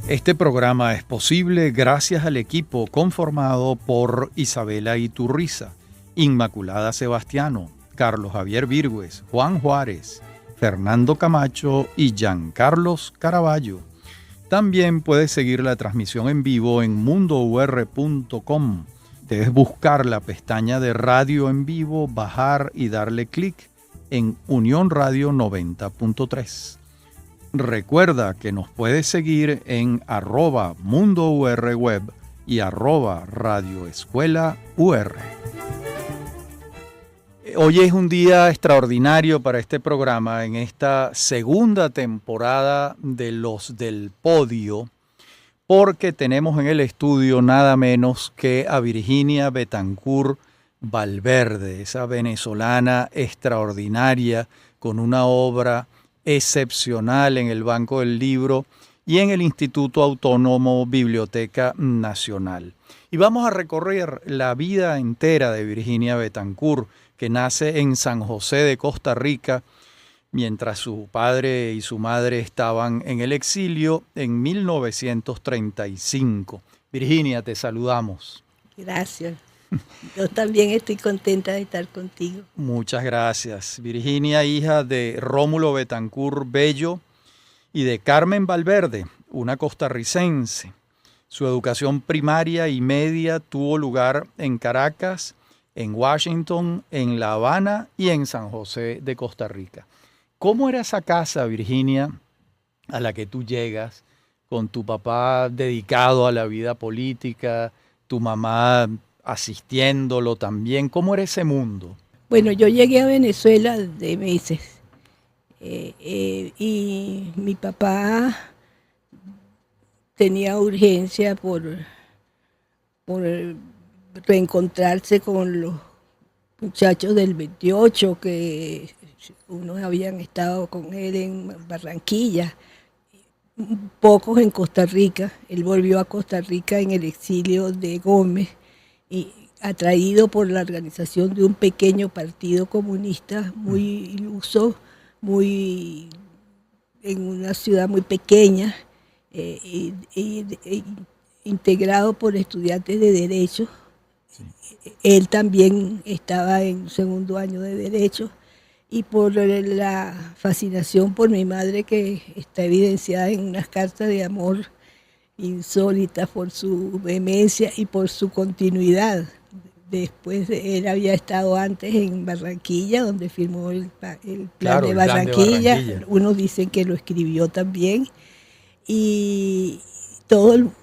Este programa es posible gracias al equipo conformado por Isabela Iturriza, Inmaculada Sebastiano, Carlos Javier Virgües, Juan Juárez, Fernando Camacho y Giancarlos Caraballo. También puedes seguir la transmisión en vivo en mundour.com. Debes buscar la pestaña de Radio en Vivo, bajar y darle clic en Unión Radio 90.3. Recuerda que nos puedes seguir en @mundourweb y @radioescuelaur. Hoy es un día extraordinario para este programa en esta segunda temporada de Los del Podio, porque tenemos en el estudio nada menos que a Virginia Betancourt Valverde, esa venezolana extraordinaria con una obra excepcional en el Banco del Libro y en el Instituto Autónomo Biblioteca Nacional. Y vamos a recorrer la vida entera de Virginia Betancourt, que nace en San José de Costa Rica, mientras su padre y su madre estaban en el exilio en 1935. Virginia, te saludamos. Gracias. Yo también estoy contenta de estar contigo. Muchas gracias. Virginia, hija de Rómulo Betancourt Bello y de Carmen Valverde, una costarricense. Su educación primaria y media tuvo lugar en Caracas, en Washington, en La Habana y en San José de Costa Rica. ¿Cómo era esa casa, Virginia, a la que tú llegas, con tu papá dedicado a la vida política, tu mamá asistiéndolo también? ¿Cómo era ese mundo? Bueno, yo llegué a Venezuela de meses y mi papá tenía urgencia por reencontrarse con los muchachos del 28, que unos habían estado con él en Barranquilla, pocos en Costa Rica. Él volvió a Costa Rica en el exilio de Gómez, y atraído por la organización de un pequeño partido comunista muy iluso, en una ciudad muy pequeña, integrado por estudiantes de Derecho. Sí. Él también estaba en segundo año de Derecho, y por la fascinación por mi madre, que está evidenciada en unas cartas de amor insólitas, por su vehemencia y por su continuidad. Después él había estado antes en Barranquilla, donde firmó el plan de Barranquilla. Unos dicen que lo escribió también. Y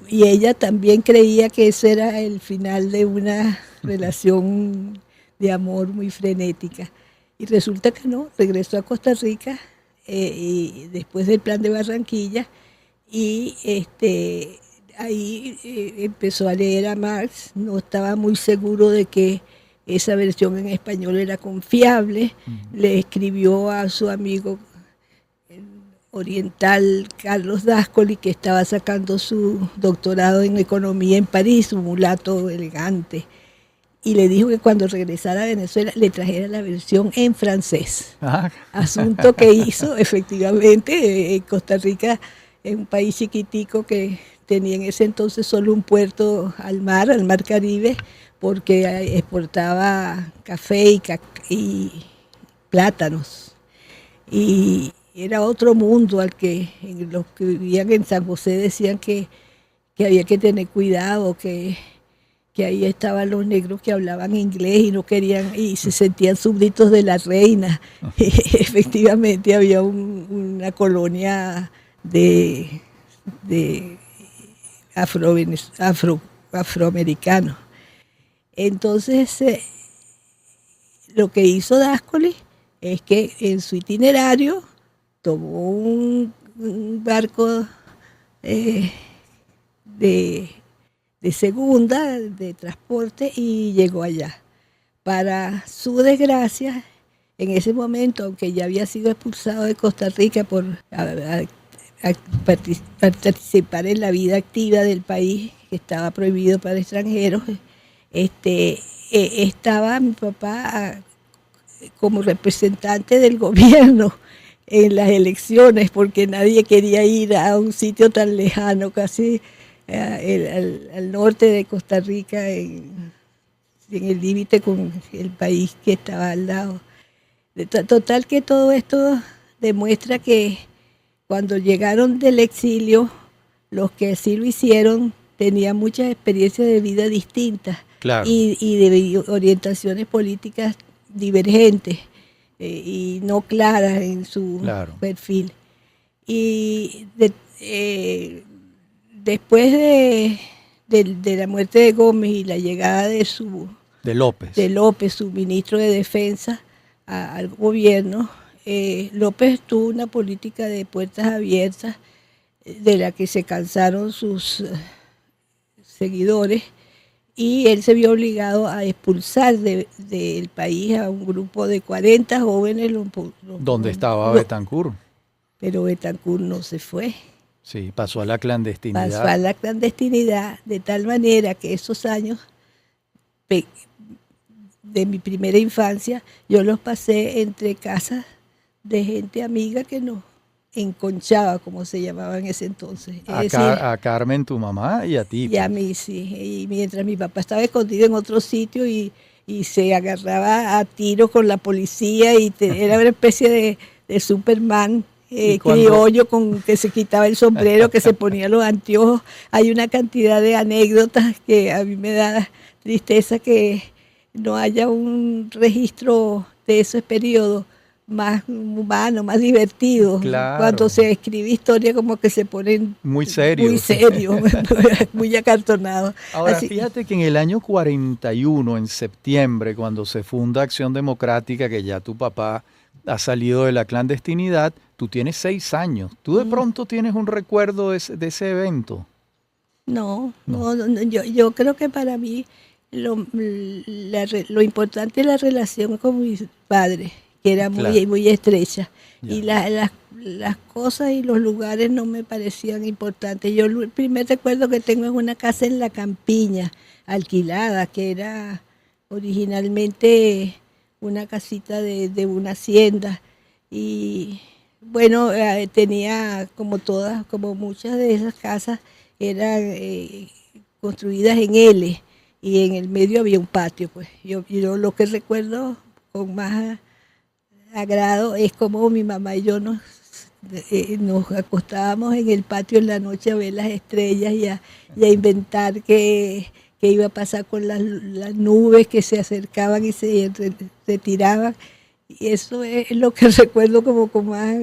ella también creía que ese era el final de una relación de amor muy frenética. Y resulta que no, regresó a Costa Rica y después del plan de Barranquilla, y ahí empezó a leer a Marx. No estaba muy seguro de que esa versión en español era confiable. Le escribió a su amigo oriental Carlos Dascoli, que estaba sacando su doctorado en economía en París, un mulato elegante, y le dijo que cuando regresara a Venezuela le trajera la versión en francés. Asunto que hizo efectivamente. Costa Rica es un país chiquitico que tenía en ese entonces solo un puerto al mar Caribe, porque exportaba café y plátanos. Y era otro mundo al que los que vivían en San José decían que había que tener cuidado, que ahí estaban los negros que hablaban inglés y no querían, y se sentían súbditos de la reina. Efectivamente había una colonia de afroamericanos. Entonces, lo que hizo Dascoli es que en su itinerario tomó un barco de segunda, de transporte, y llegó allá. Para su desgracia, en ese momento, aunque ya había sido expulsado de Costa Rica por participar en la vida activa del país, que estaba prohibido para extranjeros, estaba mi papá como representante del gobierno, en las elecciones, porque nadie quería ir a un sitio tan lejano, casi al norte de Costa Rica, en el límite con el país que estaba al lado. Total que todo esto demuestra que cuando llegaron del exilio, los que así lo hicieron tenían muchas experiencias de vida distintas, Claro. y de orientaciones políticas divergentes, y no claras en su Claro. perfil. Y después de la muerte de Gómez y la llegada De López. de López, su ministro de Defensa, al gobierno, López tuvo una política de puertas abiertas, de la que se cansaron sus seguidores, y él se vio obligado a expulsar del país a un grupo de 40 jóvenes. Donde estaba Betancur. Pero Betancur no se fue. Sí, pasó a la clandestinidad. Pasó a la clandestinidad, de tal manera que esos años de mi primera infancia yo los pasé entre casas de gente amiga que nos enconchaba, como se llamaba en ese entonces. A Carmen, tu mamá, y a ti. Y a mí, sí. Y mientras mi papá estaba escondido en otro sitio y se agarraba a tiro con la policía, y era una especie de Superman criollo, con que se quitaba el sombrero, que se ponía los anteojos. Hay una cantidad de anécdotas que a mí me da tristeza que no haya un registro de esos periodos más humano, más divertido. Claro. Cuando se escribe historia, como que se ponen muy serios, muy acartonados. Ahora, fíjate que en el año 41, en septiembre, cuando se funda Acción Democrática, que ya tu papá ha salido de la clandestinidad, tú tienes 6 años. ¿Tú de pronto tienes un recuerdo de ese evento? No. Yo creo que para mí lo importante es la relación con mis padres, que era muy estrecha. Ya. Y las cosas y los lugares no me parecían importantes. Yo el primer recuerdo que tengo es una casa en La Campiña, alquilada, que era originalmente una casita de una hacienda. Y bueno, tenía como muchas de esas casas eran construidas en L, y en el medio había un patio. Pues yo lo que recuerdo con más agrado es como mi mamá y yo nos acostábamos en el patio en la noche a ver las estrellas y a inventar qué iba a pasar con las nubes que se acercaban y se retiraban. Y eso es lo que recuerdo como con más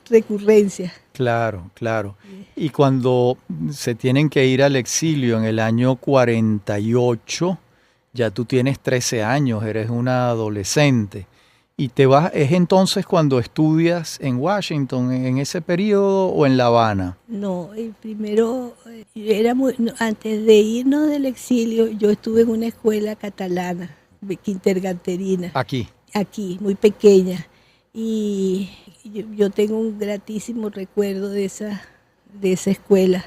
recurrencia. Claro, claro. Y cuando se tienen que ir al exilio en el año 48, ya tú tienes 13 años, eres una adolescente. ¿Y te vas, es entonces cuando estudias en Washington, en ese periodo, o en La Habana? No, primero, antes de irnos del exilio, yo estuve en una escuela catalana, kindergartenina. Aquí, muy pequeña. Y yo tengo un gratísimo recuerdo de esa escuela.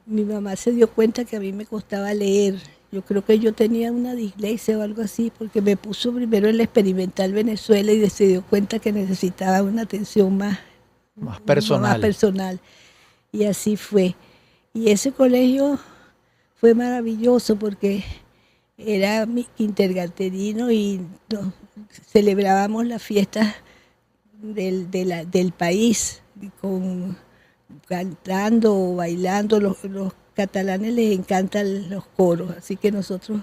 Mi mamá se dio cuenta que a mí me costaba leer. Yo creo que yo tenía una dislexia o algo así, porque me puso primero en la Experimental Venezuela y se dio cuenta que necesitaba una atención más personal. Y así fue. Y ese colegio fue maravilloso porque era mi kindergartenino y celebrábamos las fiestas del país, cantando o bailando. Los catalanes les encantan los coros, así que nosotros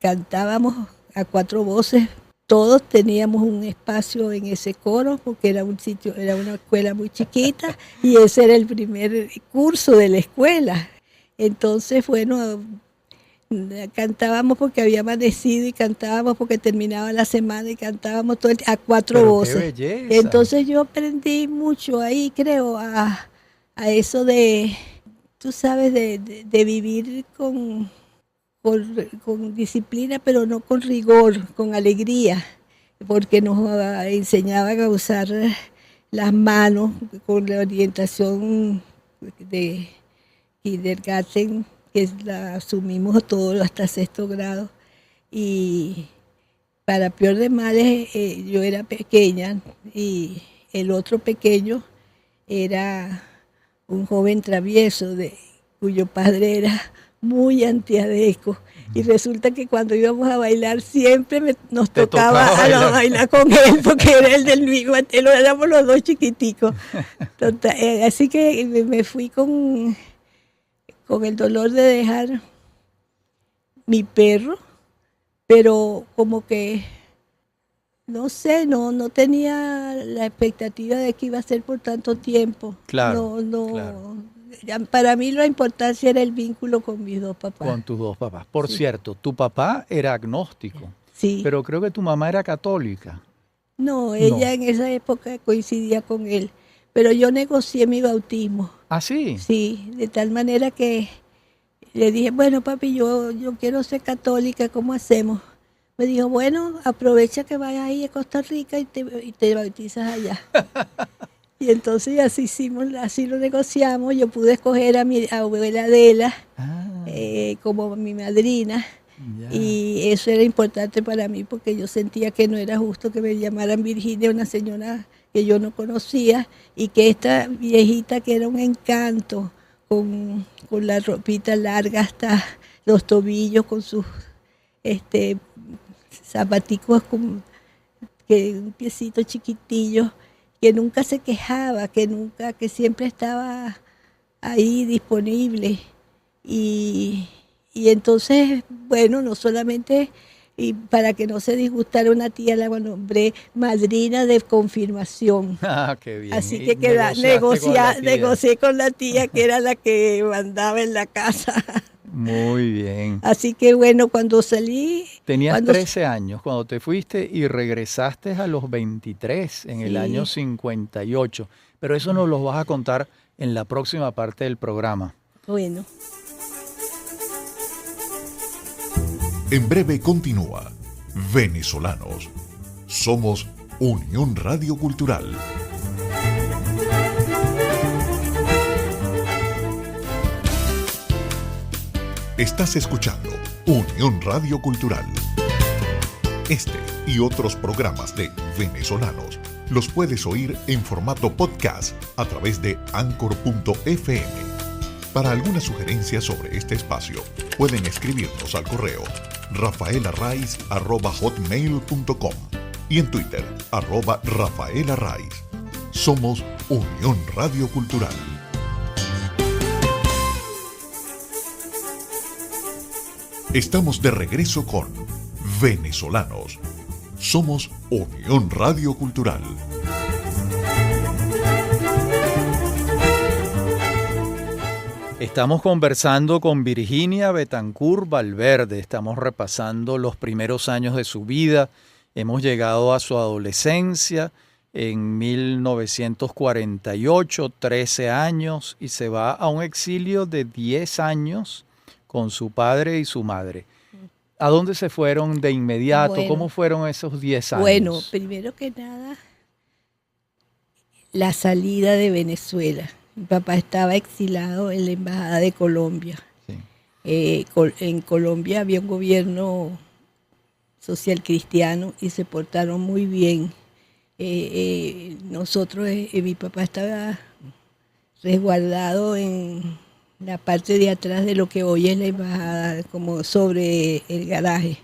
cantábamos a 4 voces. Todos teníamos un espacio en ese coro porque era una escuela muy chiquita y ese era el primer curso de la escuela. Entonces, bueno, cantábamos porque había amanecido y cantábamos porque terminaba la semana y cantábamos todo a 4 voces. ¡Qué belleza! Entonces yo aprendí mucho ahí, creo, a eso de, tú sabes, de vivir con disciplina, pero no con rigor, con alegría, porque nos enseñaban a usar las manos con la orientación de kindergarten, que la asumimos todo hasta 6º grado, y Para peor de males, yo era pequeña y el otro pequeño era un joven travieso cuyo padre era muy antiadeco. Y resulta que cuando íbamos a bailar siempre nos tocaba bailar con él, porque era el del mismo, éramos los dos chiquiticos. Total, así que me fui con el dolor de dejar mi perro, pero como que, no sé, no tenía la expectativa de que iba a ser por tanto tiempo. Claro, claro. Para mí la importancia era el vínculo con mis dos papás. Con tus dos papás. Por cierto, tu papá era agnóstico, sí, pero creo que tu mamá era católica. No, ella en esa época coincidía con él, pero yo negocié mi bautismo. ¿Ah, sí? Sí, de tal manera que le dije, bueno, papi, yo quiero ser católica, ¿cómo hacemos? Me dijo, bueno, aprovecha que vayas ahí a Costa Rica y te bautizas allá. Y entonces así hicimos, así lo negociamos. Yo pude escoger a mi abuela Adela como mi madrina. Ya. Y eso era importante para mí porque yo sentía que no era justo que me llamaran Virginia, una señora que yo no conocía, y que esta viejita que era un encanto, con la ropita larga hasta los tobillos, con sus zapaticos con un piecito chiquitillo, que nunca se quejaba, que siempre estaba ahí disponible. Y entonces, bueno, no solamente, y para que no se disgustara una tía, la nombré madrina de confirmación. Ah, qué bien. Así que negocié con la tía, que era la que mandaba en la casa. Muy bien. Así que bueno, cuando salí... Tenías 13 años cuando te fuiste y regresaste a los 23 en el año 58. Pero eso nos lo vas a contar en la próxima parte del programa. Bueno. En breve continúa Venezolanos. Somos Unión Radio Cultural. Estás escuchando Unión Radio Cultural. Este y otros programas de Venezolanos los puedes oír en formato podcast a través de Anchor.fm. Para alguna sugerencia sobre este espacio, pueden escribirnos al correo rafaelarraiz@hotmail.com y en Twitter @rafaelarraiz. Somos Unión Radio Cultural. Estamos de regreso con Venezolanos. Somos Unión Radio Cultural. Estamos conversando con Virginia Betancourt Valverde. Estamos repasando los primeros años de su vida. Hemos llegado a su adolescencia en 1948, 13 años, y se va a un exilio de 10 años con su padre y su madre. ¿A dónde se fueron de inmediato? Bueno, ¿cómo fueron esos 10 años? Bueno, primero que nada, la salida de Venezuela. Mi papá estaba exilado en la Embajada de Colombia. Sí. En Colombia había un gobierno social cristiano y se portaron muy bien. Mi papá estaba resguardado en la parte de atrás de lo que hoy es la embajada, como sobre el garaje.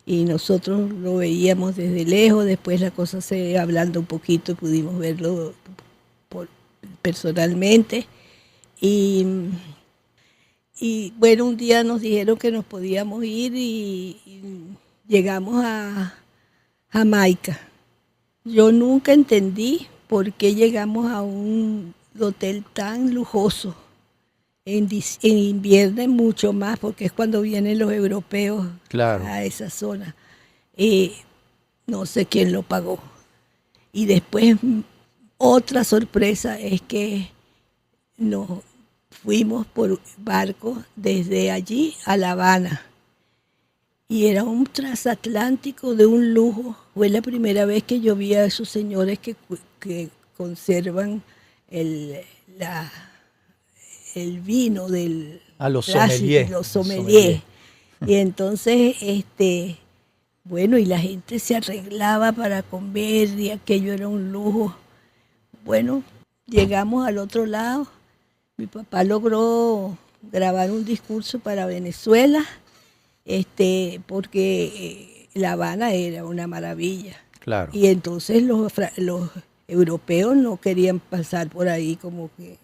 Y nosotros lo veíamos desde lejos, después la cosa se ablanda un poquito y pudimos verlo personalmente. Y bueno, un día nos dijeron que nos podíamos ir y llegamos a Jamaica. Yo nunca entendí por qué llegamos a un hotel tan lujoso. En invierno mucho más, porque es cuando vienen los europeos a esa zona. No sé quién lo pagó. Y después otra sorpresa es que nos fuimos por barco desde allí a La Habana. Y era un transatlántico de un lujo. Fue la primera vez que yo vi a esos señores que conservan el vino del los sommeliers. Los sommeliers. Y entonces Bueno, y la gente se arreglaba para comer y aquello era un lujo. Bueno, llegamos al otro lado. Mi papá logró grabar un discurso para Venezuela, porque La Habana era una maravilla. Claro. Y entonces los europeos no querían pasar por ahí como que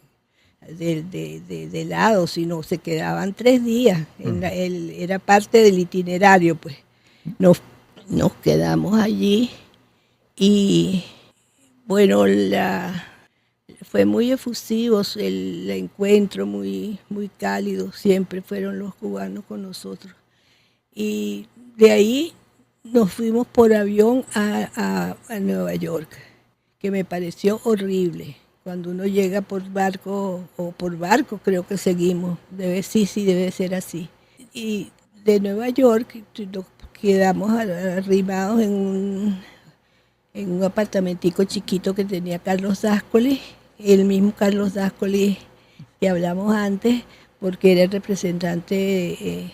de lado, sino se quedaban 3 días. Era parte del itinerario, pues. Nos quedamos allí y bueno, fue muy efusivo el encuentro, muy, muy cálido, siempre fueron los cubanos con nosotros. Y de ahí nos fuimos por avión a Nueva York, que me pareció horrible. Cuando uno llega por barco, o por barco creo que seguimos, debe ser así. Y de Nueva York nos quedamos arrimados en un apartamentico chiquito que tenía Carlos Dáscoli, el mismo Carlos Dáscoli que hablamos antes, porque era el representante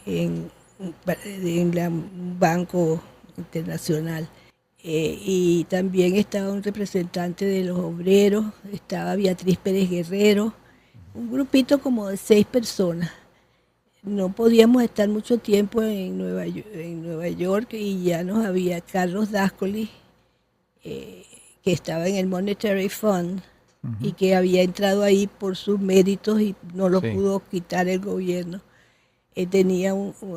en un banco internacional. Y también estaba un representante de los obreros, estaba Beatriz Pérez Guerrero, un grupito como de 6 personas. No podíamos estar mucho tiempo en Nueva York y ya nos había Carlos Dáscoli, que estaba en el Monetary Fund y que había entrado ahí por sus méritos y no lo pudo quitar el gobierno.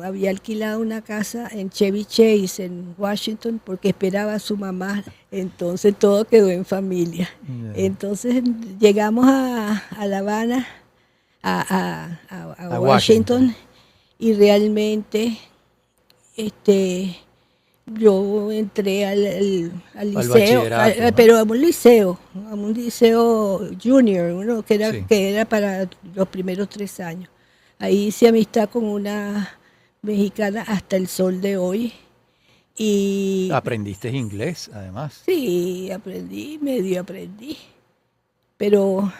Había alquilado una casa en Chevy Chase, en Washington, porque esperaba a su mamá. Entonces todo quedó en familia. Entonces llegamos a La Habana, a Washington, y realmente yo entré al liceo, pero a un liceo junior, que era para los primeros 3 años. Ahí hice amistad con una mexicana hasta el sol de hoy. Y ¿aprendiste inglés, además? Sí, medio aprendí. Pero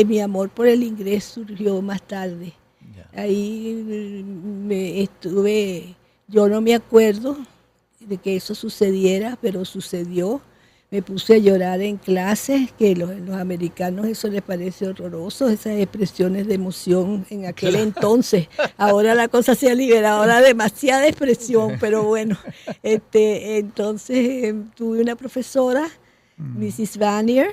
mi amor por el inglés surgió más tarde. Yeah. Ahí yo no me acuerdo de que eso sucediera, pero sucedió. Me puse a llorar en clases, que los americanos eso les parece horroroso, esas expresiones de emoción en aquel entonces. Ahora la cosa se ha liberado, ahora demasiada expresión, pero bueno. Entonces tuve una profesora, Mrs. Vanier,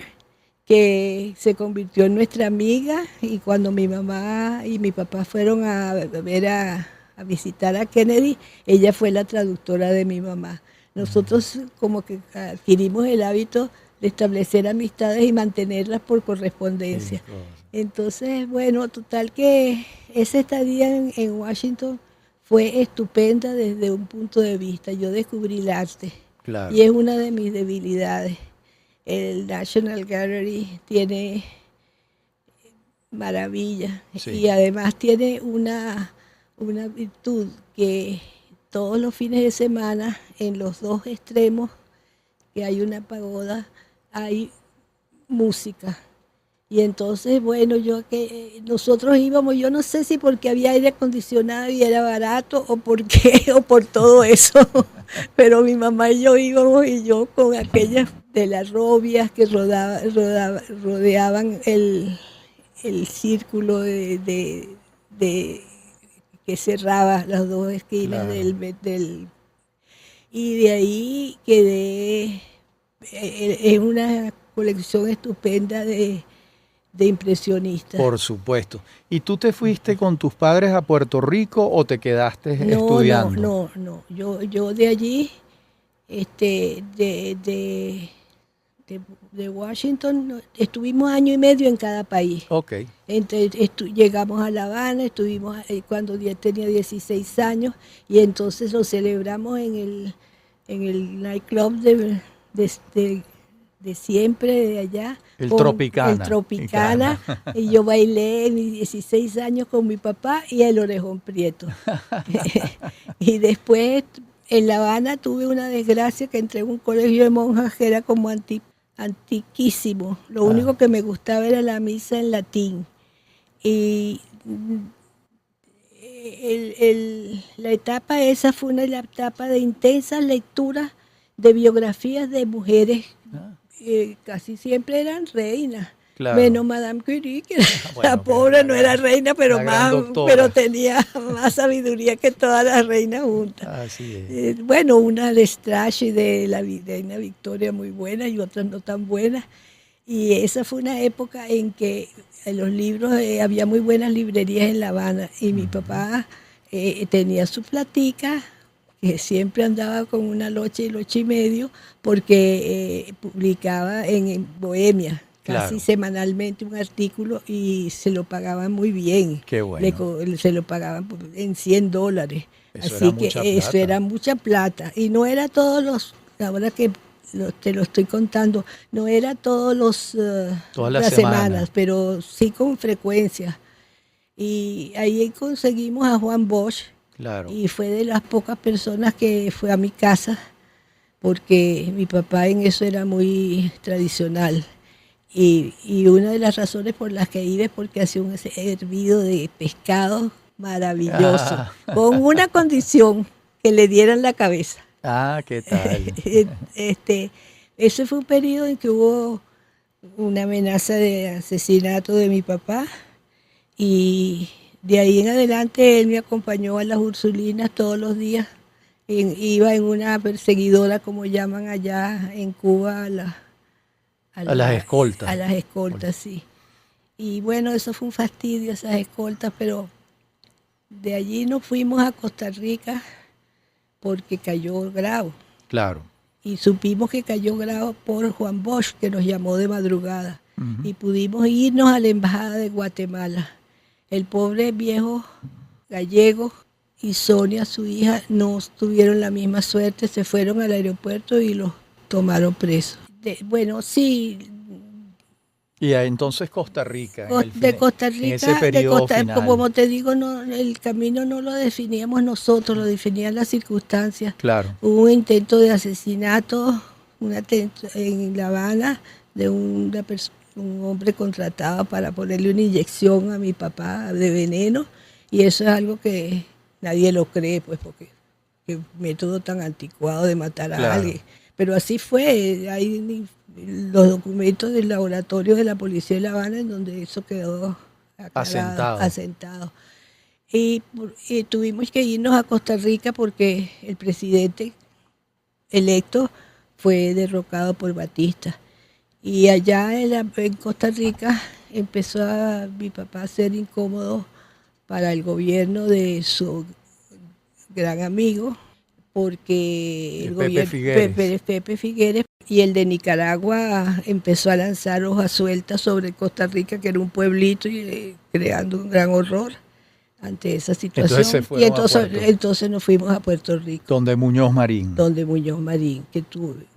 que se convirtió en nuestra amiga, y cuando mi mamá y mi papá fueron a visitar a Kennedy, ella fue la traductora de mi mamá. Nosotros como que adquirimos el hábito de establecer amistades y mantenerlas por correspondencia. Sí, claro. Entonces, bueno, total que esa estadía en Washington fue estupenda desde un punto de vista. Yo descubrí el arte, claro, y es una de mis debilidades. El National Gallery tiene maravillas, sí, y además tiene una virtud que todos los fines de semana, en los 2 extremos, que hay una pagoda, hay música. Y entonces, bueno, nosotros íbamos, yo no sé si porque había aire acondicionado y era barato, o por qué, o por todo eso, pero mi mamá y yo íbamos, y yo con aquellas de las robias que rodeaban el círculo de que cerraba las 2 esquinas, claro, y de ahí quedé. Es una colección estupenda de impresionistas. Por supuesto. ¿Y tú te fuiste con tus padres a Puerto Rico o te quedaste estudiando? No. Yo de allí, de Washington, estuvimos 1 año y medio en cada país. Okay. Llegamos a La Habana, estuvimos cuando tenía 16 años, y entonces lo celebramos en el nightclub de siempre, de allá. El Tropicana. El Tropicana. Y yo bailé en mis 16 años con mi papá y el Orejón Prieto. Y después en La Habana tuve una desgracia, que entré en un colegio de monjas que era como antiquísimo. Lo único que me gustaba era la misa en latín. Y la etapa esa fue una etapa de intensas lecturas de biografías de mujeres, casi siempre eran reinas. Claro. Menos Madame Curie, que Bueno, la pobre pero no era reina, pero una gran doctora. pero tenía más sabiduría que todas las reinas juntas. Así es. Bueno, una de Strachey de la reina Victoria muy buena y otras no tan buenas. Y esa fue una época en que en los libros había muy buenas librerías en La Habana y mi papá tenía su platica, que siempre andaba con una locha y locha y medio, porque publicaba en Bohemia. Casi Claro. semanalmente un artículo y se lo pagaban muy bien. Qué bueno. Se lo pagaban en $100. Eso Así era que mucha eso plata. era mucha plata. Y no era ahora que te lo estoy contando, no era Todas las las semanas. semanas, pero sí con frecuencia. Y ahí conseguimos a Juan Bosch Claro. y fue de las pocas personas que fue a mi casa, porque mi papá en eso era muy tradicional. Y una de las razones por las que iba es porque hacía un hervido de pescado maravilloso, con una condición, que le dieran la cabeza. ¿Qué tal? Ese fue un periodo en que hubo una amenaza de asesinato de mi papá y de ahí en adelante él me acompañó a las Ursulinas todos los días. Iba en una perseguidora, como llaman allá en Cuba, A las escoltas. A las escoltas, sí. Y bueno, eso fue un fastidio, esas escoltas, pero de allí nos fuimos a Costa Rica porque cayó Grau. Claro. Y supimos que cayó Grau por Juan Bosch, que nos llamó de madrugada. Y pudimos irnos a la embajada de Guatemala. El pobre viejo gallego y Sonia, su hija, no tuvieron la misma suerte, se fueron al aeropuerto y los tomaron presos. Bueno, sí, Y entonces Costa Rica. de Costa en ese Rica, periodo final. como te digo, no, el camino no lo definíamos nosotros, lo definían las circunstancias. Claro. Hubo un intento de asesinato en La Habana de un hombre contratado para ponerle una inyección a mi papá de veneno, y eso es algo que nadie lo cree, pues, porque qué método tan anticuado de matar a Claro. alguien. Pero así fue, hay los documentos del laboratorio de la policía de La Habana en donde eso quedó asentado. Y tuvimos que irnos a Costa Rica porque el presidente electo fue derrocado por Batista. Y allá en Costa Rica empezó mi papá a ser incómodo para el gobierno de su gran amigo, porque el gobierno Pepe Figueres y el de Nicaragua empezó a lanzar hojas sueltas sobre Costa Rica, que era un pueblito, y creando un gran horror ante esa situación. Entonces nos fuimos a Puerto Rico. Donde Muñoz Marín. Que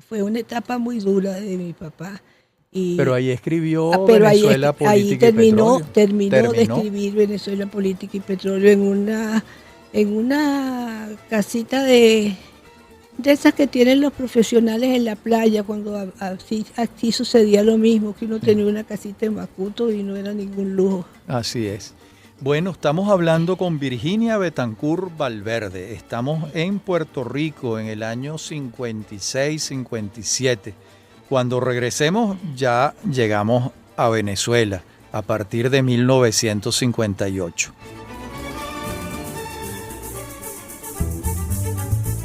fue una etapa muy dura de mi papá. Pero ahí escribió Venezuela, Política y Petróleo. Terminó de escribir Venezuela, Política y Petróleo en una casita de esas que tienen los profesionales en la playa, cuando aquí sucedía lo mismo, que uno tenía una casita en Macuto y no era ningún lujo. Así es. Bueno, estamos hablando con Virginia Betancourt Valverde. Estamos en Puerto Rico en el año 56-57. Cuando regresemos ya llegamos a Venezuela a partir de 1958.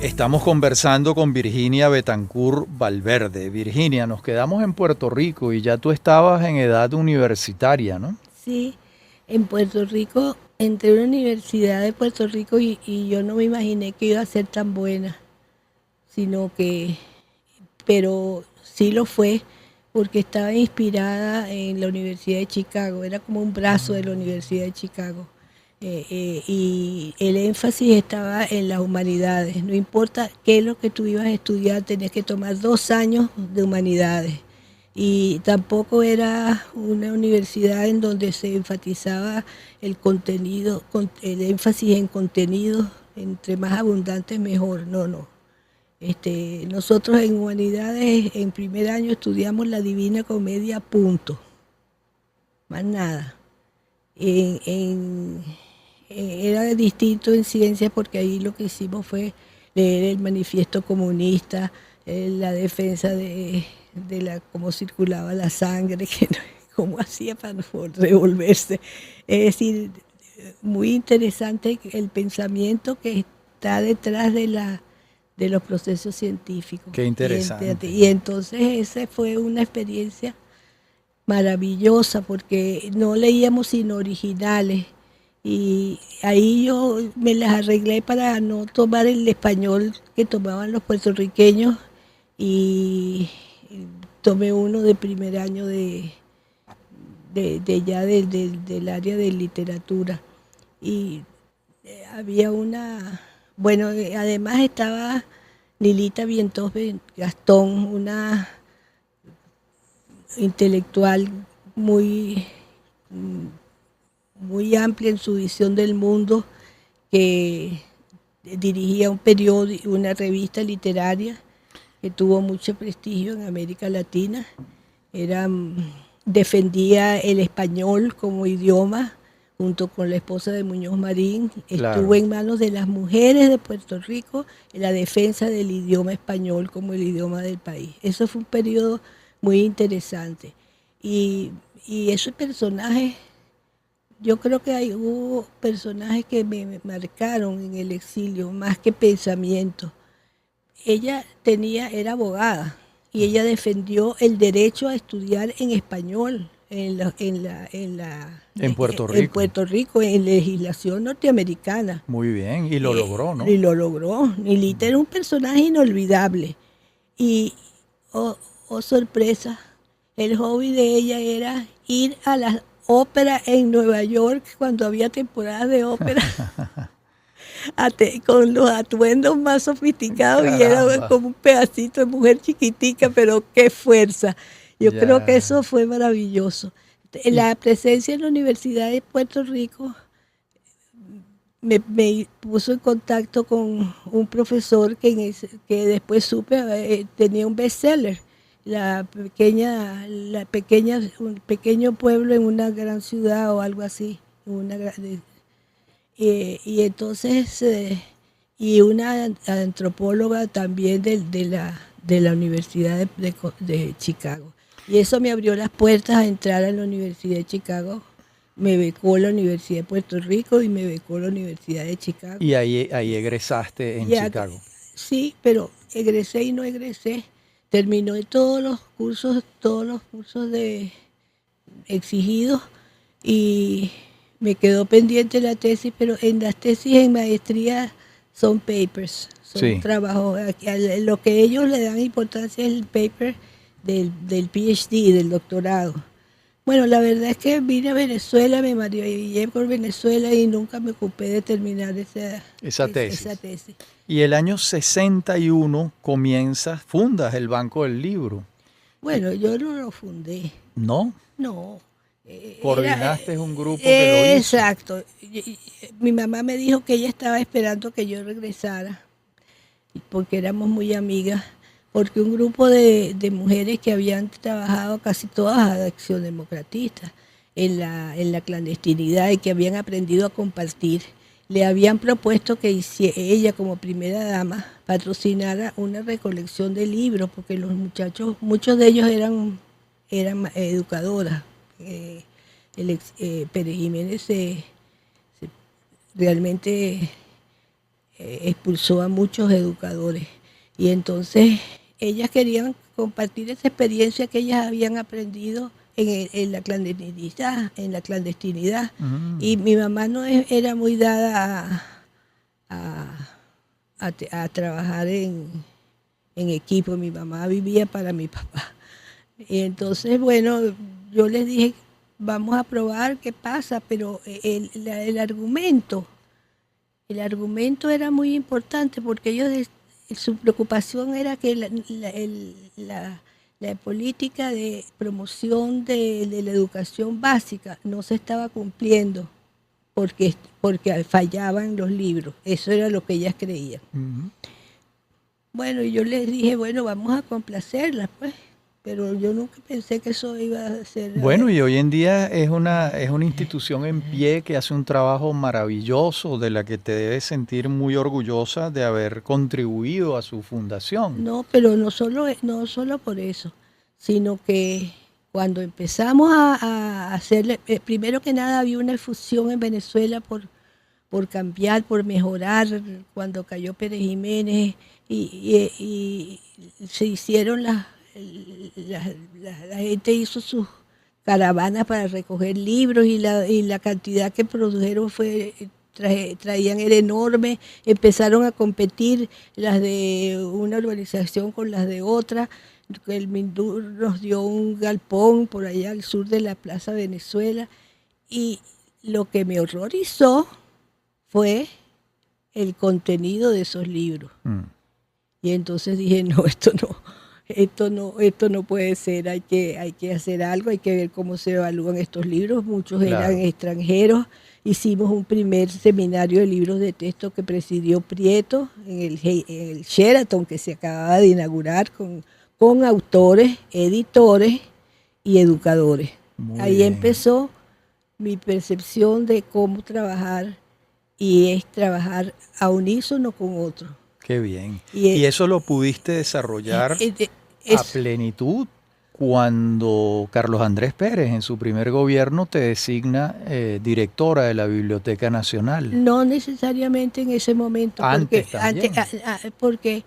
Estamos conversando con Virginia Betancourt Valverde. Virginia, nos quedamos en Puerto Rico y ya tú estabas en edad universitaria, ¿no? Sí, en Puerto Rico, entré a una universidad de Puerto Rico y yo no me imaginé que iba a ser tan buena, pero sí lo fue, porque estaba inspirada en la Universidad de Chicago, era como un brazo de la Universidad de Chicago. Y el énfasis estaba en las humanidades. No importa qué es lo que tú ibas a estudiar, tenías que tomar 2 años de humanidades. Y tampoco era una universidad en donde se enfatizaba el contenido, el énfasis en contenido, entre más abundante mejor. No. Nosotros en humanidades, en primer año, estudiamos la Divina Comedia, punto. Más nada. En era distinto en ciencias porque ahí lo que hicimos fue leer el manifiesto comunista, la defensa de cómo circulaba la sangre, cómo hacía para no revolverse. Es decir, muy interesante el pensamiento que está detrás de los procesos científicos. Qué interesante. Y entonces esa fue una experiencia maravillosa porque no leíamos sino originales. Y ahí yo me las arreglé para no tomar el español que tomaban los puertorriqueños y tomé uno de primer año del área de literatura. Y había bueno, además estaba Lilita Vientos Gastón, una intelectual muy amplia en su visión del mundo, que dirigía un periódico, una revista literaria que tuvo mucho prestigio en América Latina. Defendía el español como idioma junto con la esposa de Muñoz Marín. Claro. Estuvo en manos de las mujeres de Puerto Rico en la defensa del idioma español como el idioma del país. Eso fue un periodo muy interesante. Y esos personajes, yo creo que hubo personajes que me marcaron en el exilio, más que pensamiento. Ella era abogada y ella defendió el derecho a estudiar en español en Puerto Rico. En Puerto Rico, en legislación norteamericana. Muy bien, y lo logró, ¿no? Y lo logró. Lilita era un personaje inolvidable. Y, oh sorpresa, el hobby de ella era ir a las ópera en Nueva York cuando había temporadas de ópera con los atuendos más sofisticados. Caramba. Y era como un pedacito de mujer chiquitica, pero qué fuerza. Yo creo que eso fue maravilloso. La presencia en la Universidad de Puerto Rico me puso en contacto con un profesor que después supe tenía un bestseller. Un pequeño pueblo en una gran ciudad o algo así, y entonces y una antropóloga también de la Universidad de Chicago, y eso me abrió las puertas a entrar a la Universidad de Chicago. Me becó la Universidad de Puerto Rico y me becó la Universidad de Chicago. Y ahí egresaste en Chicago. Sí, pero egresé y no egresé. Terminó todos los cursos exigidos y me quedó pendiente la tesis, pero en las tesis en maestría son papers, son trabajos. Lo que ellos le dan importancia es el paper del PhD, del doctorado. Bueno, la verdad es que vine a Venezuela, me maravillé por Venezuela y nunca me ocupé de terminar esa tesis. Y el año 61 fundas el Banco del Libro. Bueno, yo no lo fundé. ¿No? No. Coordinaste un grupo que lo hizo. Exacto. Mi mamá me dijo que ella estaba esperando que yo regresara, porque éramos muy amigas, porque un grupo de mujeres que habían trabajado casi todas a Acción Democratista en la clandestinidad y que habían aprendido a compartir, le habían propuesto que ella como primera dama patrocinara una recolección de libros, porque los muchachos, muchos de ellos eran educadoras. Pérez Jiménez realmente expulsó a muchos educadores, y entonces ellas querían compartir esa experiencia que ellas habían aprendido en la clandestinidad. Y mi mamá no era muy dada a trabajar en equipo. Mi mamá vivía para mi papá. Y entonces, bueno, yo les dije, vamos a probar qué pasa, pero el argumento era muy importante, porque ellos, su preocupación era que la política de promoción de la educación básica no se estaba cumpliendo porque fallaban los libros. Eso era lo que ellas creían. Bueno, yo les dije, bueno, vamos a complacerlas, pues. pero yo nunca pensé que eso iba a ser... Bueno, y hoy en día es una institución en pie que hace un trabajo maravilloso, de la que te debes sentir muy orgullosa de haber contribuido a su fundación. No, pero no solo por eso, sino que cuando empezamos a hacerle, primero que nada había una efusión en Venezuela por cambiar, por mejorar, cuando cayó Pérez Jiménez y se hicieron la gente hizo sus caravanas para recoger libros y la cantidad que produjeron traían era enorme, empezaron a competir las de una urbanización con las de otra. El Mindur nos dio un galpón por allá al sur de la Plaza Venezuela y lo que me horrorizó fue el contenido de esos libros. Y entonces dije, no, esto no puede ser, hay que hacer algo, hay que ver cómo se evalúan estos libros. Muchos eran extranjeros. Hicimos un primer seminario de libros de texto que presidió Prieto en el Sheraton, que se acababa de inaugurar, con autores, editores y educadores. Ahí empezó mi percepción de cómo trabajar, y es trabajar a unísono con otros. Qué bien. Y eso lo pudiste desarrollar a plenitud cuando Carlos Andrés Pérez, en su primer gobierno, te designa directora de la Biblioteca Nacional. No necesariamente en ese momento, porque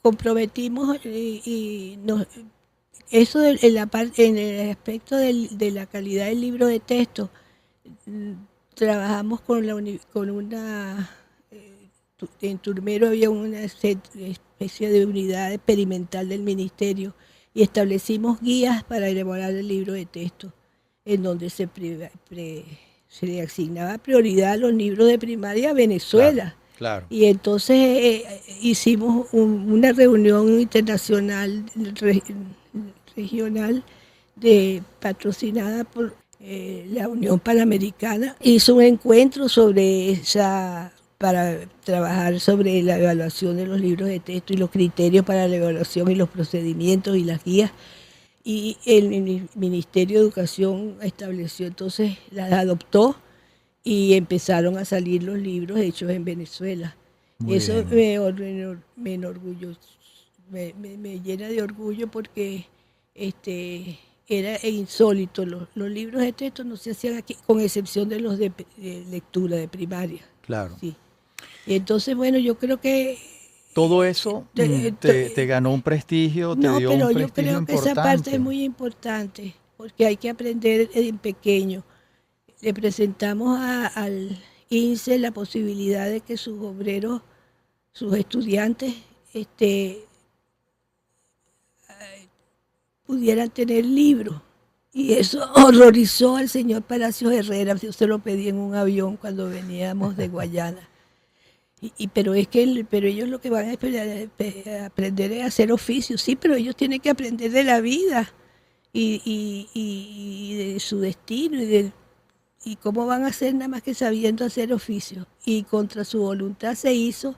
comprometimos eso en el aspecto de la calidad del libro de texto. Trabajamos en Turmero había una especie de unidad experimental del ministerio y establecimos guías para elaborar el libro de texto, en donde se le asignaba prioridad a los libros de primaria a Venezuela. Claro. Y entonces hicimos una reunión internacional, regional, patrocinada por la Unión Panamericana. Hizo un encuentro para trabajar sobre la evaluación de los libros de texto y los criterios para la evaluación y los procedimientos y las guías. Y el Ministerio de Educación estableció, entonces las adoptó y empezaron a salir los libros hechos en Venezuela. Muy Eso bien. me enorgullece, me llena de orgullo porque era insólito. Los libros de texto no se hacían aquí, con excepción de los de lectura de primaria. Claro. Sí. Y entonces, bueno, yo creo que todo eso te ganó un prestigio, te dio un prestigio importante. No, pero yo creo que esa parte es muy importante, porque hay que aprender en pequeño. Le presentamos al INSE la posibilidad de que sus obreros, sus estudiantes, pudieran tener libros. Y eso horrorizó al señor Palacios Herrera. Yo se lo pedí en un avión cuando veníamos de Guayana. Pero ellos lo que van a aprender es a hacer oficios. Sí, pero ellos tienen que aprender de la vida y de su destino y cómo van a hacer nada más que sabiendo hacer oficios. Y contra su voluntad se hizo,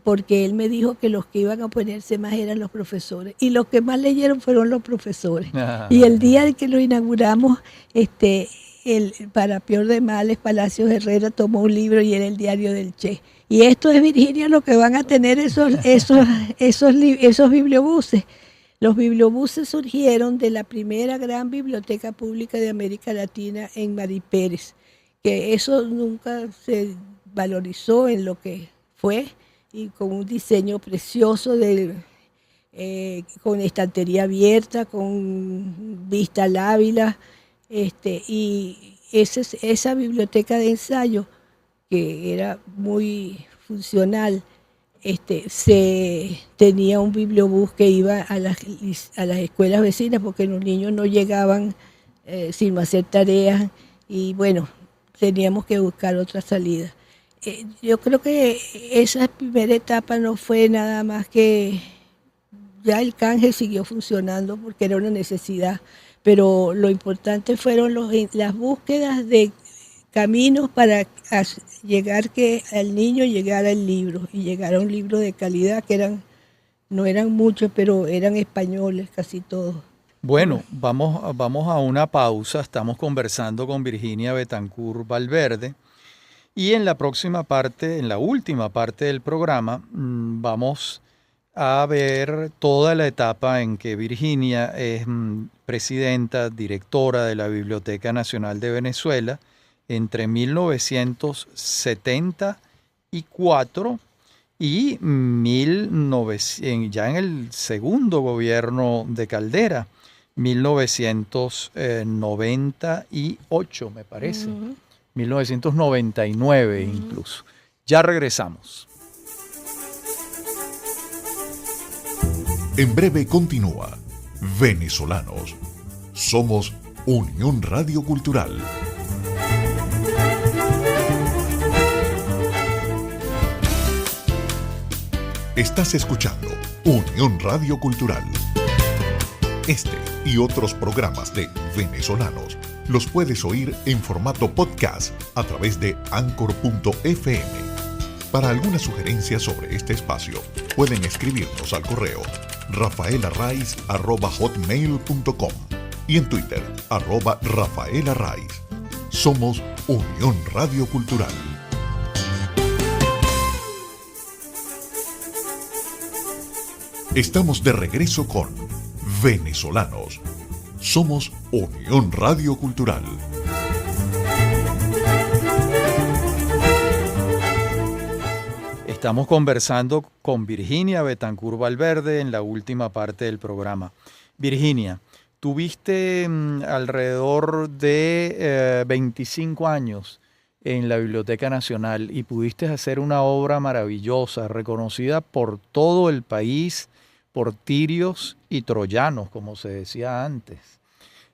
porque él me dijo que los que iban a oponerse más eran los profesores. Y los que más leyeron fueron los profesores. Y el día en que lo inauguramos, para peor de males, Palacios Herrera tomó un libro y era el diario del Che. Y esto es, Virginia, lo que van a tener esos bibliobuses. Los bibliobuses surgieron de la primera gran biblioteca pública de América Latina en Maripérez, que eso nunca se valorizó en lo que fue, y con un diseño precioso con estantería abierta, con vista al Ávila, y esa biblioteca de ensayo, que era muy funcional, tenía un bibliobús que iba a las escuelas vecinas, porque los niños no llegaban sin hacer tareas, y bueno, teníamos que buscar otra salida. Yo creo que esa primera etapa no fue nada más que, ya el canje siguió funcionando porque era una necesidad, pero lo importante fueron las búsquedas de caminos para llegar que al niño llegara el libro, y llegara un libro de calidad, que no eran muchos, pero eran españoles casi todos. Bueno, vamos a una pausa. Estamos conversando con Virginia Betancur Valverde y en la próxima parte, en la última parte del programa, vamos a ver toda la etapa en que Virginia es presidenta, directora de la Biblioteca Nacional de Venezuela entre 1974 y ya en el segundo gobierno de Caldera, 1998 me parece, 1999 incluso. Ya regresamos. En breve continúa Venezolanos. Somos Unión Radio Cultural. Estás escuchando Unión Radio Cultural. Este y otros programas de Venezolanos los puedes oír en formato podcast a través de Anchor.fm. Para alguna sugerencia sobre este espacio, pueden escribirnos al correo rafaelarraiz@hotmail.com y en Twitter @rafaelarraiz. Somos Unión Radio Cultural. Estamos de regreso con Venezolanos. Somos Unión Radio Cultural. Estamos conversando con Virginia Betancur Valverde en la última parte del programa. Virginia, tuviste alrededor de 25 años en la Biblioteca Nacional y pudiste hacer una obra maravillosa, reconocida por todo el país, por tirios y troyanos, como se decía antes.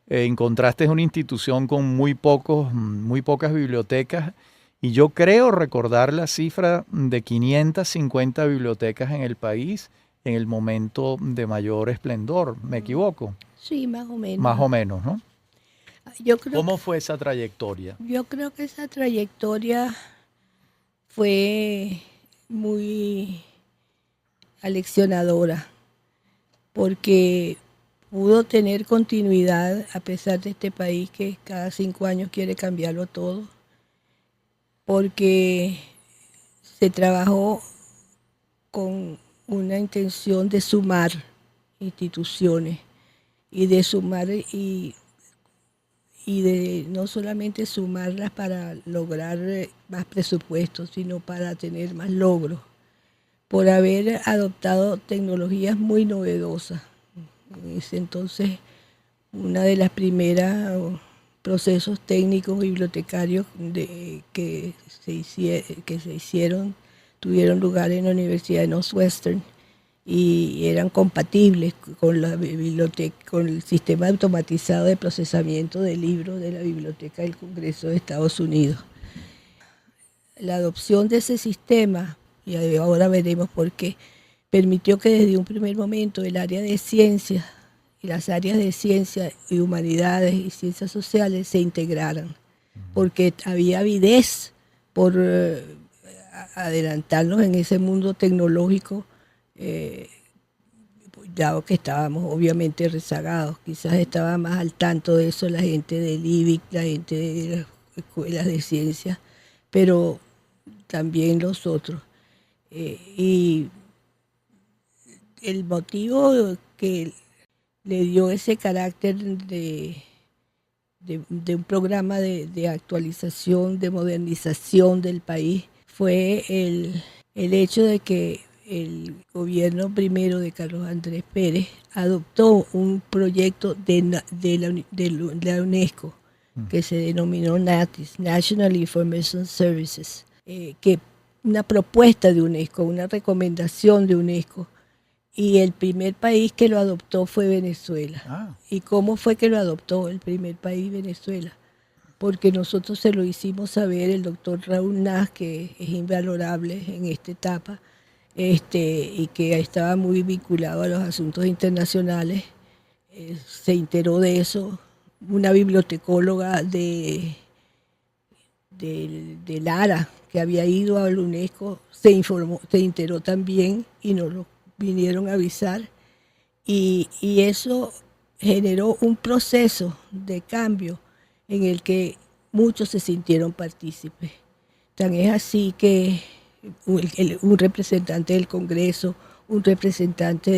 Encontraste una institución con muy pocas bibliotecas y yo creo recordar la cifra de 550 bibliotecas en el país en el momento de mayor esplendor. ¿Me equivoco? Sí, más o menos. Más o menos, ¿no? ¿Cómo fue esa trayectoria? Yo creo que esa trayectoria fue muy aleccionadora, porque pudo tener continuidad a pesar de este país que cada 5 años quiere cambiarlo todo, porque se trabajó con una intención de sumar instituciones y de sumar y de no solamente sumarlas para lograr más presupuestos, sino para tener más logros, por haber adoptado tecnologías muy novedosas. Es entonces una de las primeras procesos técnicos bibliotecarios que se hicieron, tuvieron lugar en la Universidad de Northwestern y eran compatibles con la biblioteca, con el sistema automatizado de procesamiento de libros de la Biblioteca del Congreso de Estados Unidos. La adopción de ese sistema, y ahora veremos por qué, permitió que desde un primer momento el área de ciencias y las áreas de ciencias y humanidades y ciencias sociales se integraran, porque había avidez por adelantarnos en ese mundo tecnológico, dado que estábamos obviamente rezagados. Quizás estaba más al tanto de eso la gente del IBIC, la gente de las escuelas de ciencias, pero también los otros. Y el motivo que le dio ese carácter de un programa de actualización, de modernización del país, fue el hecho de que el gobierno primero de Carlos Andrés Pérez adoptó un proyecto de la UNESCO que se denominó NATIS, National Information Services, que una propuesta de UNESCO, una recomendación de UNESCO, y el primer país que lo adoptó fue Venezuela. ¿Y cómo fue que lo adoptó el primer país, Venezuela? Porque nosotros se lo hicimos saber, el doctor Raúl Nas, que es invalorable en esta etapa, y que estaba muy vinculado a los asuntos internacionales, se enteró de eso. Una bibliotecóloga de Lara, que había ido a la UNESCO, se enteró también y nos lo vinieron a avisar. Y eso generó un proceso de cambio en el que muchos se sintieron partícipes. Tan es así que un representante del Congreso, un representante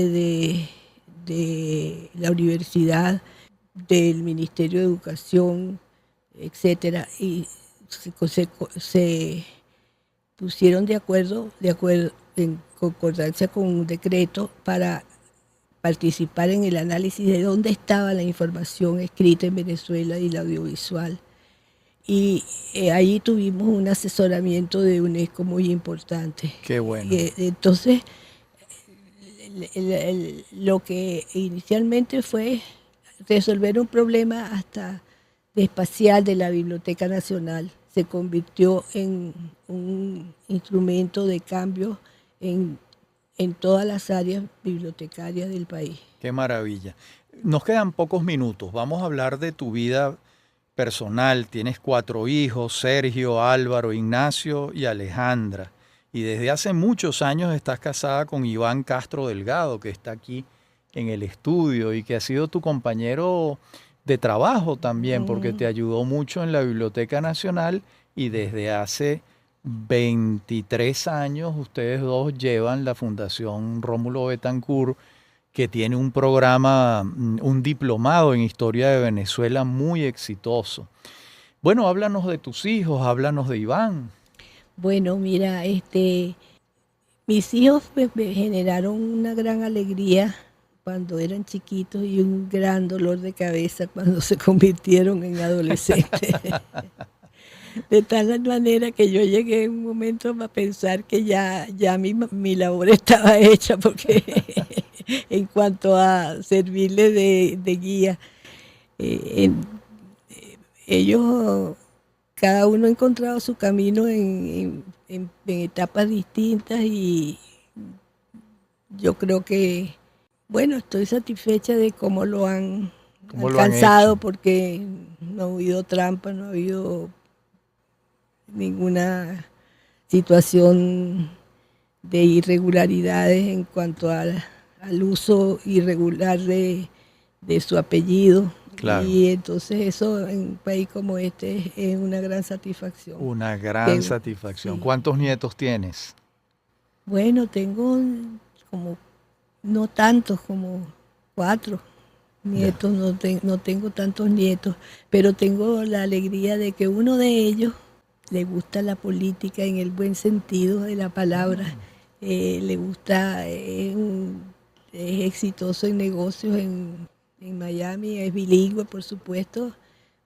de la universidad, del Ministerio de Educación, etcétera, y se pusieron de acuerdo en concordancia con un decreto para participar en el análisis de dónde estaba la información escrita en Venezuela y la audiovisual. Y ahí tuvimos un asesoramiento de UNESCO muy importante. Qué bueno. Entonces, lo que inicialmente fue resolver un problema hasta espacial de la Biblioteca Nacional se convirtió en un instrumento de cambio en todas las áreas bibliotecarias del país. Qué maravilla. Nos quedan pocos minutos. Vamos a hablar de tu vida personal. Tienes 4 hijos, Sergio, Álvaro, Ignacio y Alejandra. Y desde hace muchos años estás casada con Iván Castro Delgado, que está aquí en el estudio y que ha sido tu compañero de trabajo también, porque te ayudó mucho en la Biblioteca Nacional y desde hace 23 años ustedes dos llevan la Fundación Rómulo Betancourt, que tiene un programa, un diplomado en Historia de Venezuela muy exitoso. Bueno, háblanos de tus hijos, háblanos de Iván. Bueno, mira, mis hijos me generaron una gran alegría cuando eran chiquitos y un gran dolor de cabeza cuando se convirtieron en adolescentes. De tal manera que yo llegué en un momento a pensar que ya mi labor estaba hecha, porque en cuanto a servirle de guía, ellos, cada uno ha encontrado su camino en etapas distintas y yo creo que, bueno, estoy satisfecha de cómo lo han alcanzado, porque no ha habido trampa, no ha habido ninguna situación de irregularidades en cuanto al uso irregular de su apellido. Claro. Y entonces eso en un país como este es una gran satisfacción. Una gran satisfacción. Sí. ¿Cuántos nietos tienes? Bueno, tengo como, no tantos, como 4 nietos, no tengo tantos nietos, pero tengo la alegría de que uno de ellos le gusta la política en el buen sentido de la palabra, le gusta, es exitoso en negocios en Miami, es bilingüe, por supuesto,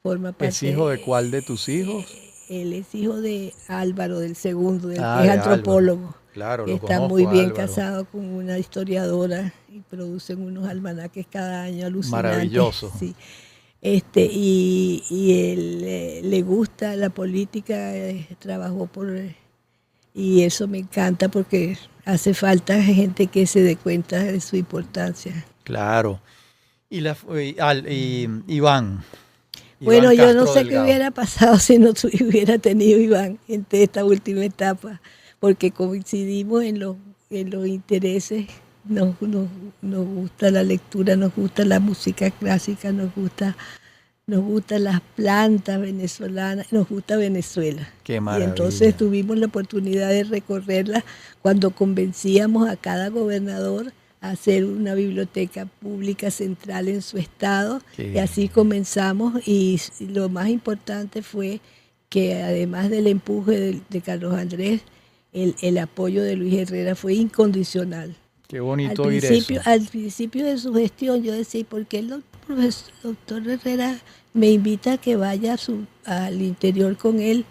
forma parte. ¿Es hijo de cuál de tus hijos? Él es hijo de Álvaro, del segundo, que es antropólogo. Álvaro. Claro, lo está conozco, muy bien Álvaro. Casado con una historiadora y producen unos almanaques cada año alucinantes. Maravilloso. Sí. Y él le gusta la política, trabajó y eso me encanta porque hace falta gente que se dé cuenta de su importancia. Claro. Y Iván. Bueno, yo no sé Delgado. qué hubiera pasado si no hubiera tenido Iván en esta última etapa, porque coincidimos en los intereses. Nos gusta la lectura, nos gusta la música clásica, nos gustan las plantas venezolanas, nos gusta Venezuela. Qué maravilla. Y entonces tuvimos la oportunidad de recorrerla cuando convencíamos a cada gobernador a hacer una biblioteca pública central en su estado. Y así comenzamos, y lo más importante fue que además del empuje de Carlos Andrés, el apoyo de Luis Herrera fue incondicional. Qué bonito oír eso. Al principio de su gestión yo decía, ¿por qué el doctor Herrera me invita a que vaya al interior con él?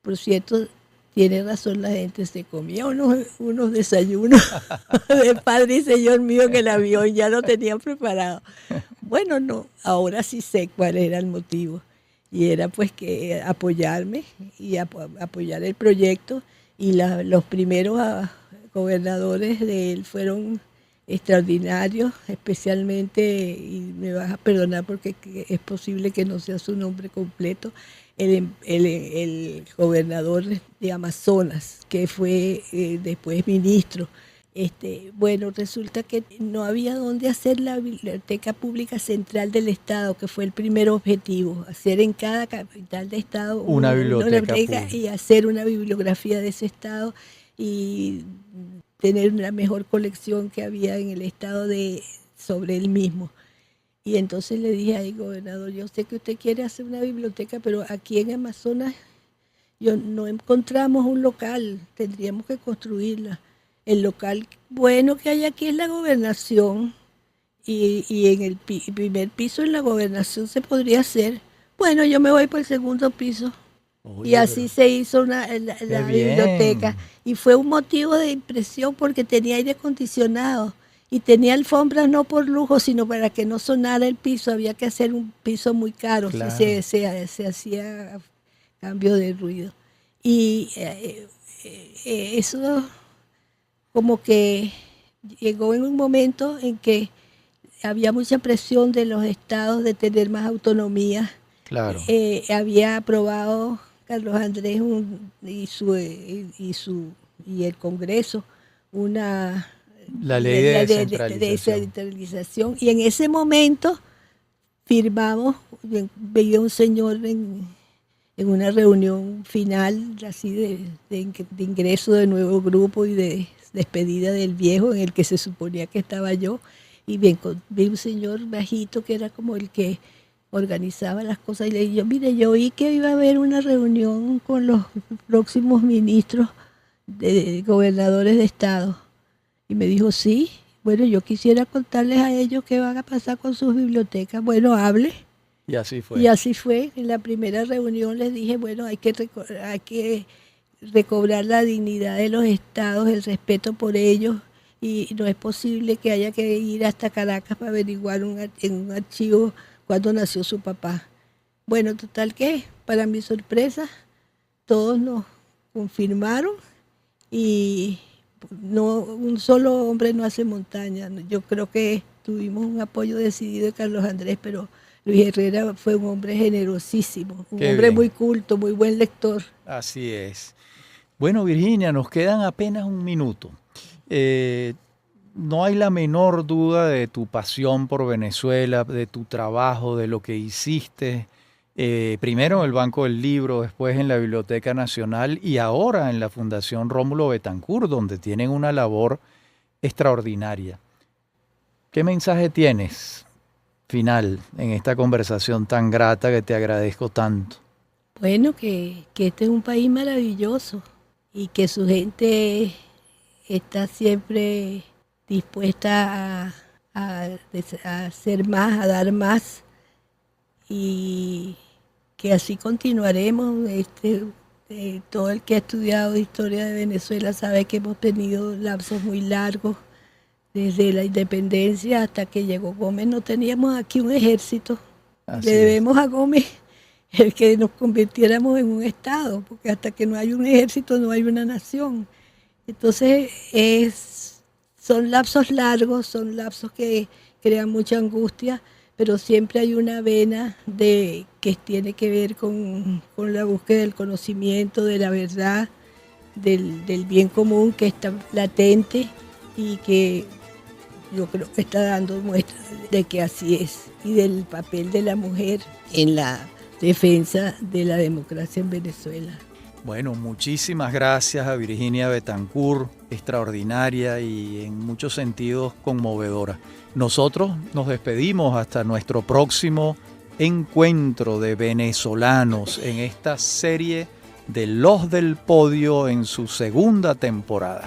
Por cierto, tiene razón la gente, se comía unos desayunos de Padre y Señor mío que el avión ya lo tenían preparado. Bueno, no, ahora sí sé cuál era el motivo. Y era pues que apoyarme y apoyar el proyecto, y los primeros gobernadores de él fueron extraordinarios, especialmente, y me vas a perdonar porque es posible que no sea su nombre completo, el gobernador de Amazonas, que fue después ministro, Bueno, resulta que no había dónde hacer la Biblioteca Pública Central del Estado, que fue el primer objetivo, hacer en cada capital de estado una biblioteca y hacer una bibliografía de ese estado y tener una mejor colección que había en el estado sobre el mismo. Y entonces le dije al gobernador, yo sé que usted quiere hacer una biblioteca, pero aquí en Amazonas no encontramos un local, tendríamos que construirla. El local bueno que hay aquí es la gobernación y en el primer piso en la gobernación se podría hacer. Bueno, yo me voy por el segundo piso. Oye, y así se hizo la biblioteca. Y fue un motivo de impresión porque tenía aire acondicionado y tenía alfombras no por lujo, sino para que no sonara el piso. Había que hacer un piso muy caro, claro. se hacía cambio de ruido. Y eso como que llegó en un momento en que había mucha presión de los estados de tener más autonomía. Claro. Había aprobado Carlos Andrés y el Congreso la ley de descentralización. Y en ese momento firmamos, veía un señor en una reunión final así de ingreso de nuevo grupo y de despedida del viejo en el que se suponía que estaba yo, y vi un señor bajito que era como el que organizaba las cosas y le dije, mire, yo oí que iba a haber una reunión con los próximos ministros de gobernadores de estado, y me dijo, sí, bueno, yo quisiera contarles a ellos qué van a pasar con sus bibliotecas. Bueno, hable. Y así fue. Y así fue. En la primera reunión les dije, bueno, hay que recobrar la dignidad de los estados, el respeto por ellos, y no es posible que haya que ir hasta Caracas para averiguar en un archivo cuándo nació su papá. Bueno, total que, para mi sorpresa, todos nos confirmaron y no, un solo hombre no hace montaña. Yo creo que tuvimos un apoyo decidido de Carlos Andrés, pero Luis Herrera fue un hombre generosísimo, un hombre muy culto, muy buen lector. Así es. Bueno, Virginia, nos quedan apenas un minuto. No hay la menor duda de tu pasión por Venezuela, de tu trabajo, de lo que hiciste, primero en el Banco del Libro, después en la Biblioteca Nacional y ahora en la Fundación Rómulo Betancourt, donde tienen una labor extraordinaria. ¿Qué mensaje tienes final en esta conversación tan grata que te agradezco tanto? Bueno, que este es un país maravilloso y que su gente está siempre dispuesta a hacer más, a dar más, y que así continuaremos. Todo el que ha estudiado historia de Venezuela sabe que hemos tenido lapsos muy largos, desde la independencia hasta que llegó Gómez. No teníamos aquí un ejército. Le debemos a Gómez el que nos convirtiéramos en un estado, porque hasta que no hay un ejército no hay una nación. Entonces son lapsos largos, son lapsos que crean mucha angustia, pero siempre hay una vena que tiene que ver con la búsqueda del conocimiento, de la verdad, del bien común que está latente y que yo creo que está dando muestras de que así es, y del papel de la mujer en la defensa de la democracia en Venezuela. Bueno, muchísimas gracias a Virginia Betancourt, extraordinaria y en muchos sentidos conmovedora. Nosotros nos despedimos hasta nuestro próximo encuentro de venezolanos en esta serie de Los del Podio en su segunda temporada.